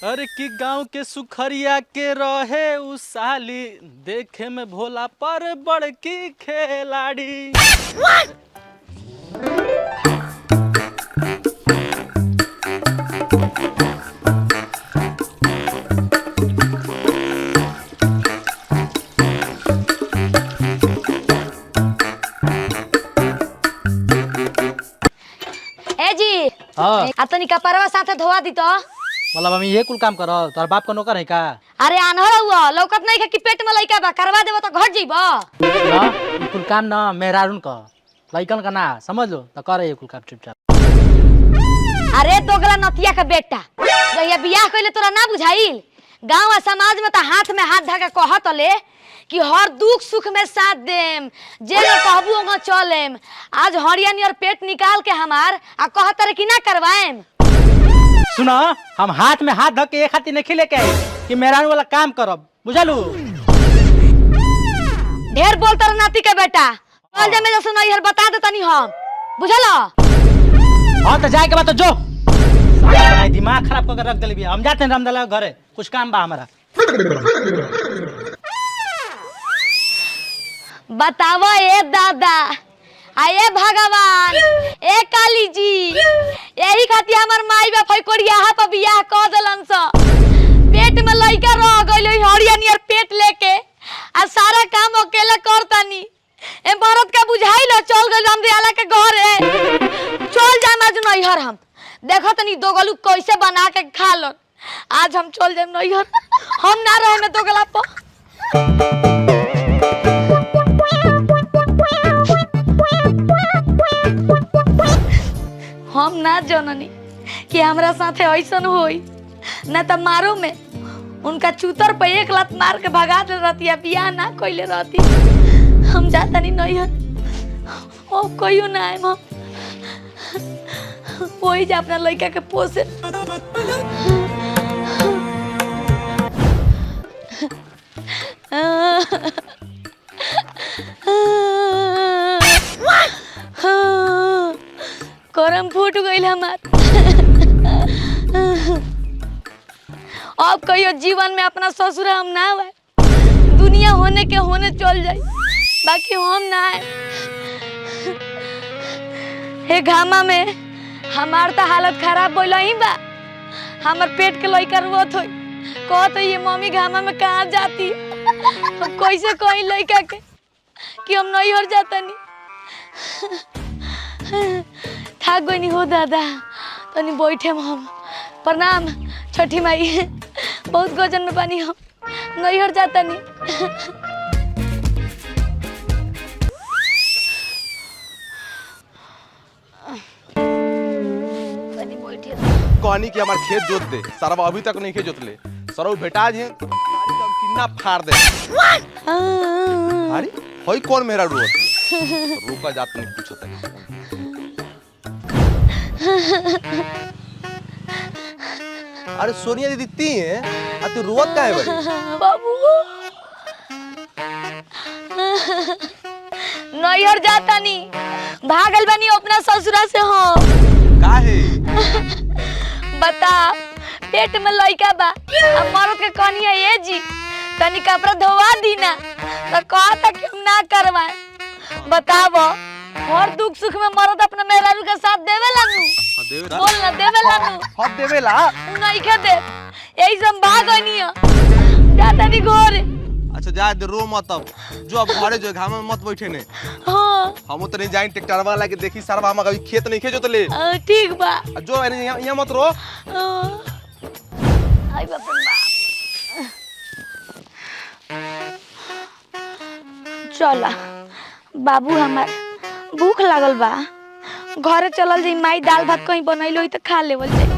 अरे कि गांव के सुखरिया के रहे उ साली देखे में भोला पर बड़की खिलाड़ी। ए जी हाँ तनी कपड़वा साथे धोवा दी तो। मतलब हम ये कुल काम करो तार बाप का नौकर है का? अरे अनहर हुआ लौकत नहीं कि पेट में लइका बा करवा देबो तो घट जइबो ना ये कुल काम ना मेहरारून का लइकन का ना समझ लो तो करे ये कुल काम चुपचाप। अरे दोगला नतिया का बेटा जहिया बियाह कइले तोरा ना बुझाइल। गांव और समाज में तो हाथ में हाथ धके कहत ले कि हर दुख सुख में साथ देम जे न कहबू ओंगा चलेम। आज हरिया नियर पेट निकाल के हमार आ कहत रे कि ना करवाएम। सुनो हम हाथ में हाथ धक के एक हाथी नहीं लेके आई कि मेहरारू वाला काम करब बुझलू। ढेर बोलता रे नाती के बेटा चल जा में जैसे नहीं हर बता दे तनी हम बुझलो। हाँ तो जाए के बाद तो जो दिमाग खराब करके रख दिली। हम जाते हैं रामदला घरे कुछ काम बा हमारा। बतावो ए दादा आये भगवान ए काली जी यही खातिर हमार माई बाप कोड़िया पर बियाह क देलन स। पेट में लइका रह गइल हरिया नियर पेट लेके आ सारा काम अकेले करतानी। ए भरत का बुझाइल चल गइल हम दियाला के घरे चल जा आज नैहर हम देखो तनी दोगलू कैसे बना के खा लो। आज हम चल जाम नैहर हम ना रहे में दोगला पर। हम ना जननी कि हमरा साथे ऐसन होई ना त मारो में उनका चूतर पे एक लात मार के भगा दे रहती है बियाह ना कइले रहती। हम जाता नहीं नैहर ओ कहियो ना आए हम वही जा अपना लड़का के पोसे। करम फूट गइल हमार। अब कहियो जीवन में अपना ससुर हम ना आए दुनिया होने के होने चल जाए बाकी हम ना आए। हे घामा में हमार तो हालत खराब बोल ही बा। हमार पेट के लइका रोत होई कहत ये मम्मी घामा में कहाँ जाती हम कैसे कहीं लइका के कि हम नैहर जातनी। थाक गई हो दादा तनी बैठे हम प्रणाम छठी माई बहुत गजन में पानी हम नैहर जातनी। कहनी कि हमार खेत जोत दे सरवा अभी तक नहीं खेत जोतले सरव भेटा जे किन्ना फाड़ दे। अरे होई कौन मेरा रुआ रुका जात नहीं पूछता है। अरे सोनिया दीदी ती है आ तू रोवत काहे बड़ी? बाबू नैहर जातनी भागल बनी अपना ससुरा से हम काहे बता पेट में लइका बा अब मरद के कहनी है ये जी तनी कपड़ा धोवा दी ना तो कहता कि हम ना करवाए। बतावो हर दुख सुख में मरद अपने मेहरारू के साथ देवेला नु बोल ना देवेला नु हाथ देवेला नहीं के दे यही सब भागनी है जाता नहीं घर। अच्छा जा दे रो मत अब जो अब घरे जो घाम में मत बैठे ने। हां हम तो नहीं जाई ट्रैक्टर वाला के देखी सरवा हम कभी खेत नहीं खेत जोतले ठीक बा जो यहाँ मत रो। आई बाप रे बाप चला बाबू हमार भूख लागल बा घरे चलल जाई माई दाल भात कहीं बनैलो ही तो खा लेवल जाई।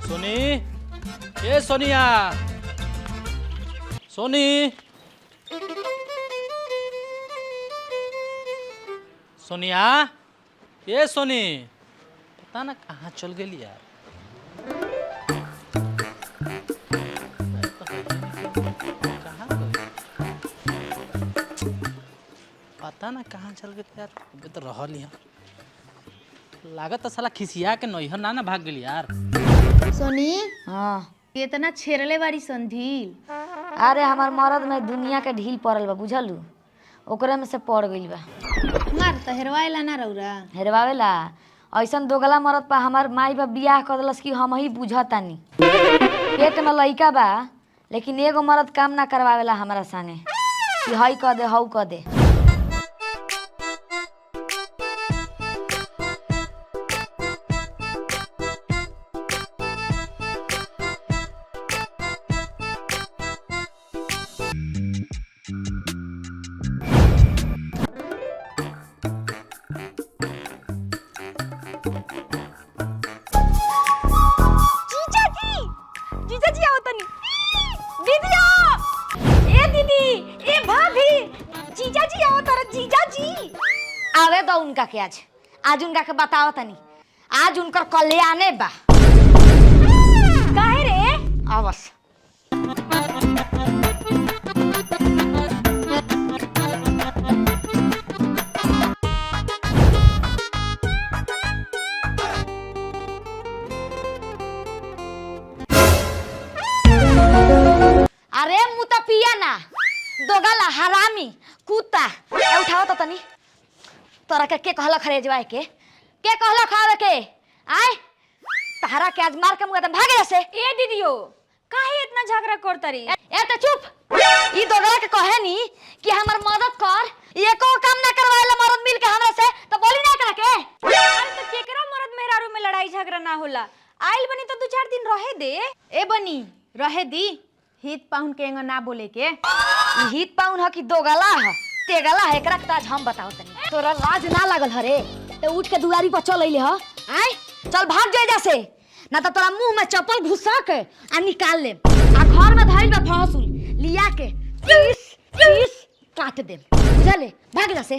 सोनी ए सोनिया सोनी सोनिया ये सोनी पता ना कहाँ चल गई यार। पता ना कहाँ चल गए यार। अबे तो रहल यहाँ लागत तो साला खिसिया के नैहर ना भाग गेली यार। सोनी हाँ इतना छेरले बारी संधील। अरे हमार मरद में दुनिया के ढील पड़ल बा बुझलू, ओकरे में से पड़ गइल बा। मार तो हेरवाएला ना रौरा। हेरवावेला ऐसन दोगला मरद पा हमार माई बा बियाह कर दिलस कि हम ही बुझतानी। पेट में लइका बा लेकिन एगो मरद काम ना करवावेला हमारा संगे कि हई कह दे हऊ कह दे। जीजाजी आओ तनी। दीदिया ए दीदी ए भाभी जीजाजी आओ तारा जीजाजी। आवे दो उनका के आज उनका के बताओ तनी। आज उनकर कल्याणे बा। काहे रे? आवस अरे मुता पिया ना दोगला हरामी कुत्ता उठाओ तो तनी। तोरा के कहला खरेजवाए के कहला खावे के आय तहरा के आज मार के मुआ त भागे से। ए दीदियो काहे इतना झगड़ा करतरी? ए त चुप। ई दोगला के कहे नी कि हमर मदद कर, एको काम ना करवाएला मरद मिल के हमरा से तो बोली ना करे के। अरे तो केकरा मरद मेहरारू में लड़ाई झगड़ा ना होला। आइल बनी तो 2-4 दिन रहे दे। ए बनी रहे दी। हित पाउन के ना बोले के। ई हित पाउन ह कि दोगला ह तेगला है। एकरा के ताज हम बताओ तनी। तोरा लाज ना लागल हरे ते उठ के दुआरी पर चल अइले ह। आय चल भाग जाए जैसे ना तो तोरा मुंह में चप्पल घुसा के आ निकाल ले आ घर में धइल बा फंसुल लिया के पीस काट दे। बुझले भाग जा से।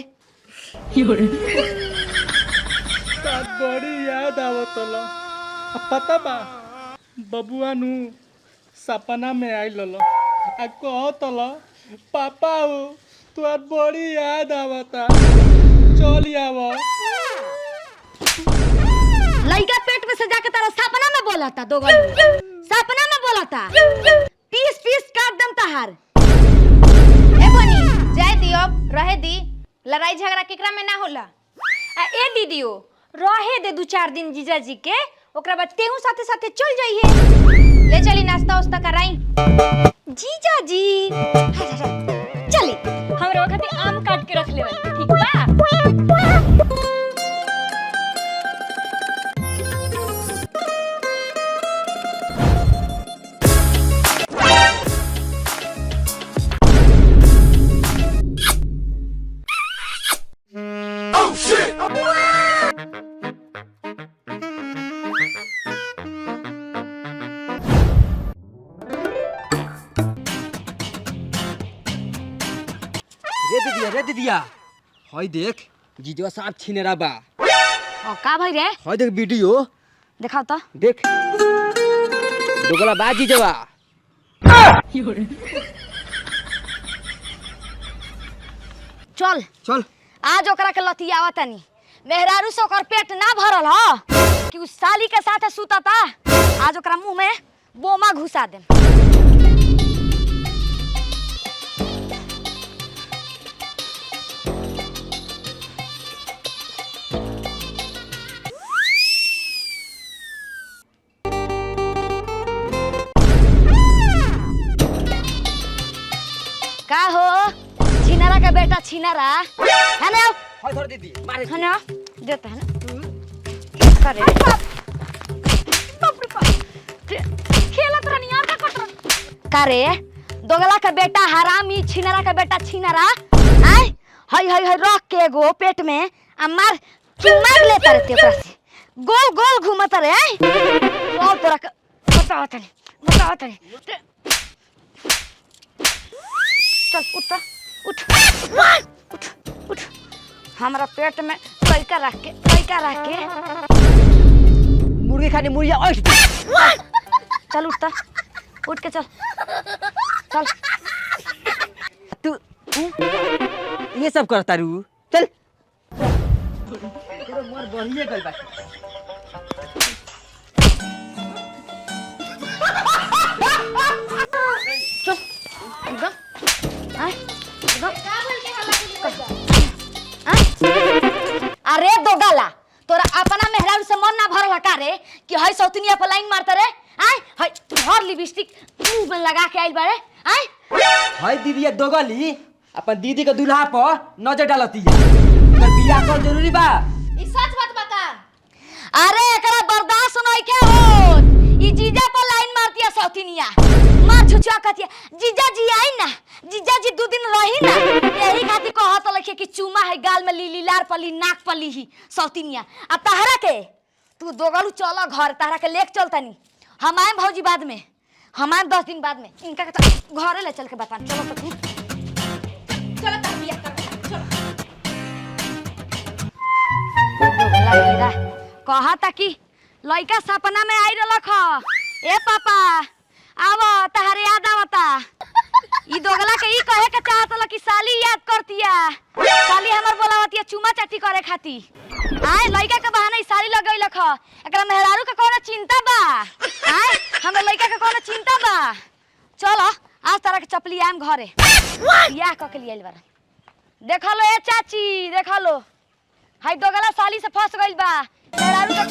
बड़ी याद आवतला। पता बा बबुआ नु सपना में आइल आ कहतल पापा हो तुआर बड़ी याद आवता चल आव। लइका पेट में से जाके तारा सपना में बोलाता दोगल सपना में बोलाता पीस काट दम तहार। ए बनी जाए दियो रहे दी। लड़ाई झगड़ा केकरा में ना होला। आ ए दीदियो रहे दे 2-4 दिन जीजाजी के। ओकरा बाद तेहू साथे साथे चल जाइए। ले चली नाश्ता उस्ता कराई। जीजाजी चली हमरा खातिर आम काट के रख लेवे ठीक बा। रे दीदिया हई देख जीजवा साथ छिनेरा बा। ओ का भाई रे? हई देख वीडियो दिखाओ तो। देख दोगला बा जीजवा। चल चल आज ओकरा के लतियावा तनी। मेहरारू से ओकर पेट ना भरल ह कि उस साली के साथे सुतता। आज ओकरा मुंह में बोमा घुसा दे। का हो छिनारा का बेटा छिनारा है ना? हई धर दीदी मारे है ना देता है ना करे खेलत रहनी आता कट करे दोगला का बेटा हरामी छिनारा का बेटा छिनारा आय हई हई हई रख के एगो पेट में आ मार चुमा लेता रहते ओकरा से गोल गोल घूमत रहे बहुत तोरा का बताओ तनी चल उठ उठ हमारा पेट में लइका रख के मुर्गी खाने मुर्गिया ओठ चल उठ के चल तू ये सब करता रू चल तेरे मोर बढ़िए गइल बाटे चल एकदम आय एकदम अरे दोगाला तोरा अपना मेहरारू से मन ना भरल का रे कि हई सौतनिया पर लाइन मारता रे आय हई हर लिपस्टिक मुंह में लगा के आइल बारे आय हाय दीदी दोगली अपन दीदी के दूल्हा पर नजर डालती है पर बियाह कर जरूरी बा ई सच बात बता। अरे एकरा बर्दाश्त नहीं के होत ई जीजा पर लाइन मारतिया सौतनिया मार छुछुआ कहतिया जीजा जी आई ना जीजा जी 2 दिन रही ना यही खातिर कहत लखे कि चूमा है गाल में लीली लार पली नाक पली ही सौतनिया आ तहरा के तू दोगलू चलो घर तहरा के लेक चलतनी हम आए भौजी बाद में हम आए 10 दिन बाद में इनका के घरे ले चल के बता चलो तो तू चलो तब बियाह कर चलो। दोगला मेरा कहता कि लइका सपना में आई रहलख ए पापा आव तहरे याद आवता ई दोगला के ई कहे के चाहत ल कि साली याद करतिया साली हमर बोलावतिया चुमा चाटी करे खाती आय लइका के बहाने ई साली लगइलख एकरा मेहरारू के कोनो चिंता बा आय हमर लइका के कोनो चिंता बा चलो आज तारा के चपली आम घरे बियाह क के लियाइल बार देख लो ए चाची देख लो हाय दोगला साली से फंस गइल बा मेहरारू के